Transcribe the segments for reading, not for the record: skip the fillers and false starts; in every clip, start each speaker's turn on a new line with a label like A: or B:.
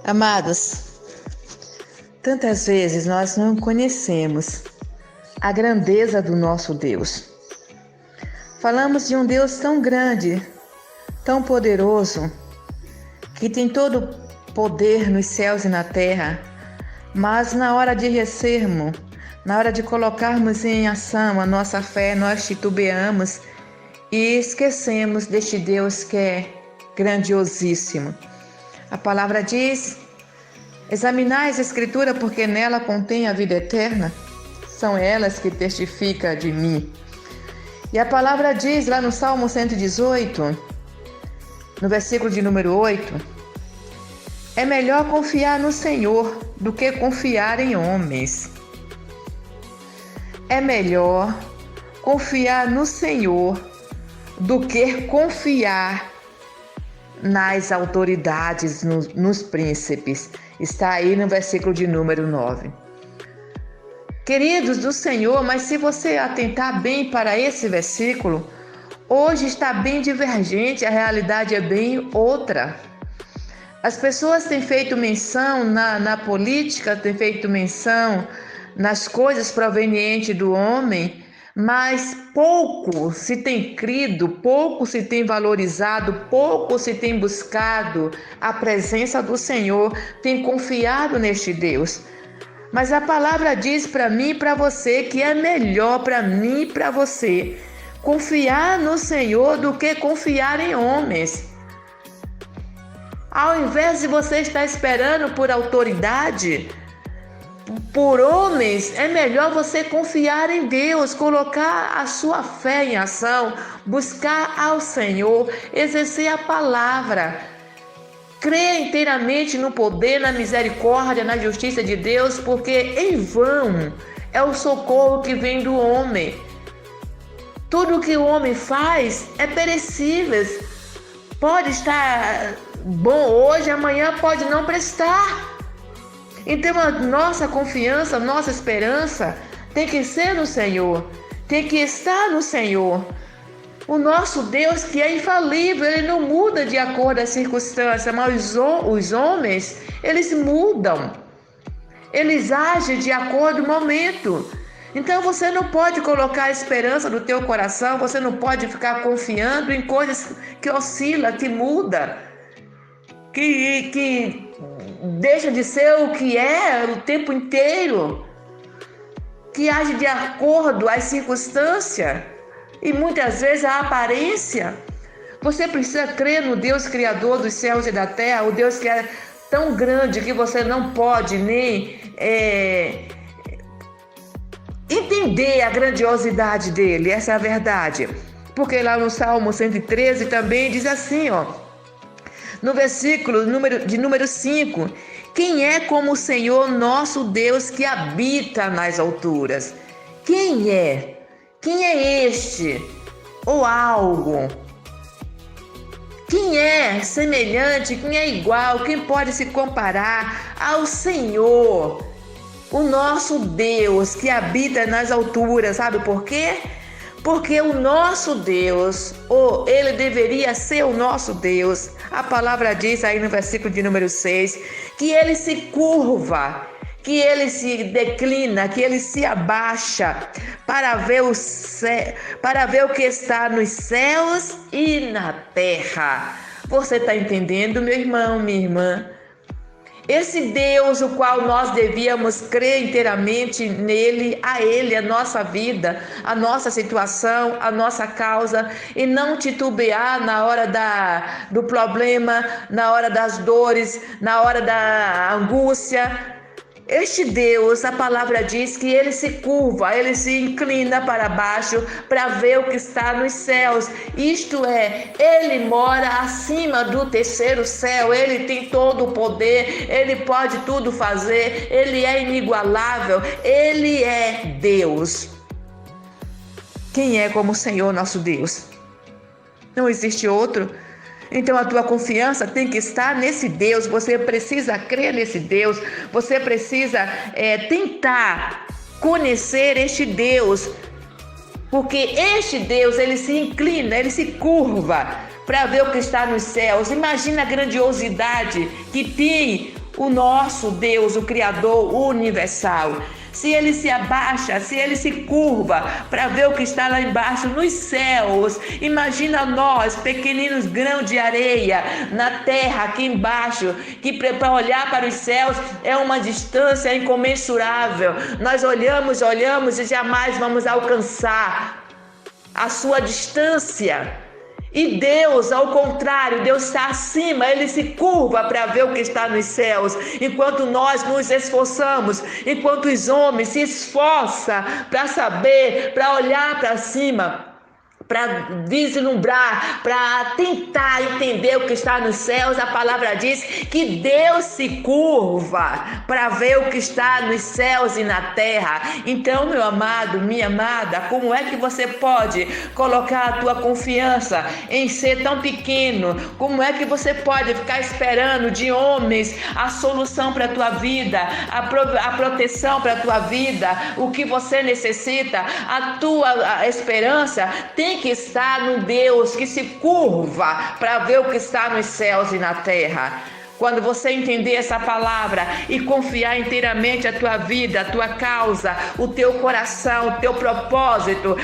A: Amados, tantas vezes nós não conhecemos a grandeza do nosso Deus. Falamos de um Deus tão grande, tão poderoso, que tem todo poder nos céus e na terra, mas na hora de recebermos, na hora de colocarmos em ação a nossa fé, nós titubeamos e esquecemos deste Deus que é grandiosíssimo. A palavra diz: examinai as Escrituras, porque nela contém a vida eterna. São elas que testificam de mim. E a palavra diz lá no Salmo 118, no versículo de número 8, é melhor confiar no Senhor do que confiar em homens. É melhor confiar no Senhor do que confiar nas autoridades, nos príncipes. Está aí no versículo de número 9. Queridos do Senhor, mas se você atentar bem para esse versículo, hoje está bem divergente, a realidade é bem outra. As pessoas têm feito menção na política, têm feito menção nas coisas provenientes do homem, mas pouco se tem crido, pouco se tem valorizado, pouco se tem buscado a presença do Senhor, tem confiado neste Deus. Mas a palavra diz para mim e para você que é melhor para mim e para você confiar no Senhor do que confiar em homens. Ao invés de você estar esperando por autoridade, por homens, é melhor você confiar em Deus, colocar a sua fé em ação, buscar ao Senhor, exercer a palavra, crer inteiramente no poder, na misericórdia, na justiça de Deus, porque em vão é o socorro que vem do homem. Tudo que o homem faz é perecível, pode estar bom hoje, amanhã pode não prestar. Então a nossa confiança, nossa esperança tem que ser no Senhor, tem que estar no Senhor. O nosso Deus que é infalível, ele não muda de acordo às circunstâncias, mas os homens, eles mudam, eles agem de acordo com o momento. Então você não pode colocar a esperança no teu coração, você não pode ficar confiando em coisas que oscilam, que mudam, que deixa de ser o que é o tempo inteiro, que age de acordo às circunstâncias e muitas vezes a aparência. Você precisa crer no Deus Criador dos céus e da terra, o Deus que é tão grande que você não pode nem entender a grandiosidade dele. Essa é a verdade, porque lá no Salmo 113 também diz assim, no versículo de número 5, quem é como o Senhor nosso Deus que habita nas alturas? Quem é? Quem é este? Ou algo? Quem é semelhante? Quem é igual? Quem pode se comparar ao Senhor, o nosso Deus que habita nas alturas? Sabe por quê? Porque o nosso Deus, ele deveria ser o nosso Deus. A palavra diz aí no versículo de número 6, que ele se curva, que ele se declina, que ele se abaixa para ver o que está nos céus e na terra. Você está entendendo, meu irmão, minha irmã? Esse Deus, o qual nós devíamos crer inteiramente nele, a nossa vida, a nossa situação, a nossa causa, e não titubear na hora do problema, na hora das dores, na hora da angústia. Este Deus, a palavra diz que ele se curva, ele se inclina para baixo para ver o que está nos céus. Isto é, ele mora acima do terceiro céu, ele tem todo o poder, ele pode tudo fazer, ele é inigualável, ele é Deus. Quem é como o Senhor nosso Deus? Não existe outro. Então a tua confiança tem que estar nesse Deus, você precisa crer nesse Deus, você precisa tentar conhecer este Deus, porque este Deus, ele se inclina, ele se curva para ver o que está nos céus. Imagina a grandiosidade que tem o nosso Deus, o Criador universal, se ele se abaixa, se ele se curva para ver o que está lá embaixo nos céus, imagina nós, pequeninos grãos de areia na terra aqui embaixo, que para olhar para os céus é uma distância incomensurável. Nós olhamos e jamais vamos alcançar a sua distância. E Deus, ao contrário, Deus está acima, Ele se curva para ver o que está nos céus, enquanto nós nos esforçamos, enquanto os homens se esforçam para saber, para olhar para cima, para vislumbrar, para tentar entender o que está nos céus. A palavra diz que Deus se curva para ver o que está nos céus e na terra. Então, meu amado, minha amada, como é que você pode colocar a tua confiança em ser tão pequeno? Como é que você pode ficar esperando de homens a solução para a tua vida, a proteção para a tua vida, o que você necessita? A tua esperança tem que estar no Deus que se curva para ver o que está nos céus e na terra. Quando você entender essa palavra e confiar inteiramente a tua vida, a tua causa, o teu coração, o teu propósito,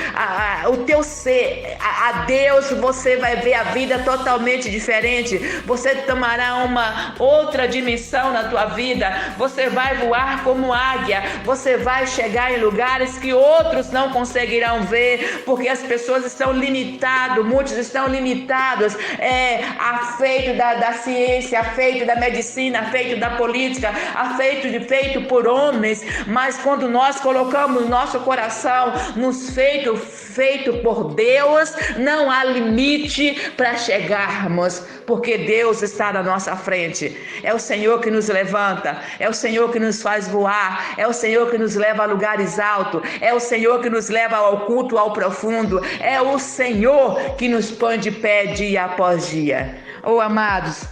A: o teu ser, a Deus, você vai ver a vida totalmente diferente. Você tomará uma outra dimensão na tua vida. Você vai voar como águia. Você vai chegar em lugares que outros não conseguirão ver, porque as pessoas estão limitadas, muitos estão limitados a feito da ciência, a feito da medicina, feito da política, feito por homens. Mas quando nós colocamos nosso coração nos feito por Deus, não há limite para chegarmos, porque Deus está na nossa frente. É o Senhor que nos levanta, é o Senhor que nos faz voar, é o Senhor que nos leva a lugares altos, é o Senhor que nos leva ao oculto, ao profundo, é o Senhor que nos põe de pé dia após dia. Oh, amados,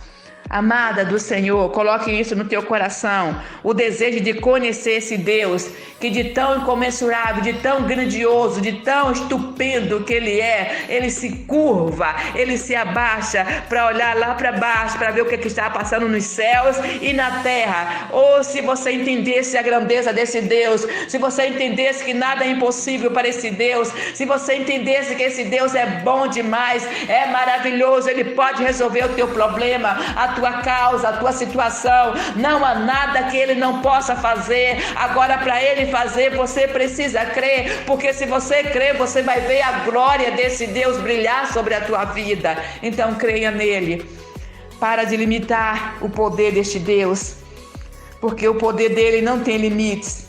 A: amada do Senhor, coloque isso no teu coração, o desejo de conhecer esse Deus, que de tão incomensurável, de tão grandioso, de tão estupendo que Ele é, Ele se curva, Ele se abaixa para olhar lá para baixo, para ver o que está passando nos céus e na terra. Ou se você entendesse a grandeza desse Deus, se você entendesse que nada é impossível para esse Deus, se você entendesse que esse Deus é bom demais, é maravilhoso, Ele pode resolver o teu problema, a tua causa, a tua situação. Não há nada que Ele não possa fazer. Agora, para Ele fazer, você precisa crer, porque se você crer, você vai ver a glória desse Deus brilhar sobre a tua vida. Então creia nele. Para de limitar o poder deste Deus, porque o poder dele não tem limites.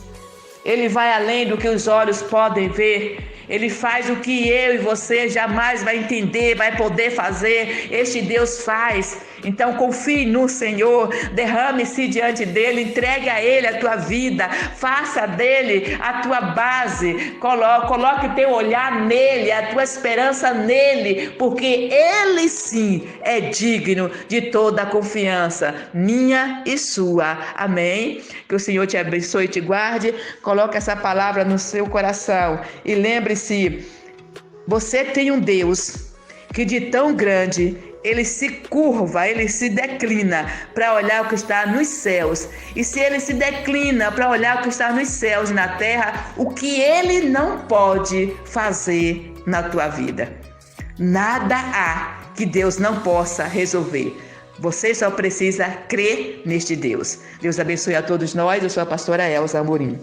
A: Ele vai além do que os olhos podem ver. Ele faz o que eu e você jamais vai entender, vai poder fazer. Este Deus faz. Então confie no Senhor, derrame-se diante dele, entregue a ele a tua vida, faça dele a tua base, coloque o teu olhar nele, a tua esperança nele, porque ele sim é digno de toda a confiança, minha e sua. Amém? Que o Senhor te abençoe e te guarde. Coloque essa palavra no seu coração e lembre-se, você tem um Deus que de tão grande ele se curva, ele se declina para olhar o que está nos céus. E se ele se declina para olhar o que está nos céus e na terra, o que ele não pode fazer na tua vida? Nada há que Deus não possa resolver. Você só precisa crer neste Deus. Deus abençoe a todos nós. Eu sou a pastora Elza Amorim.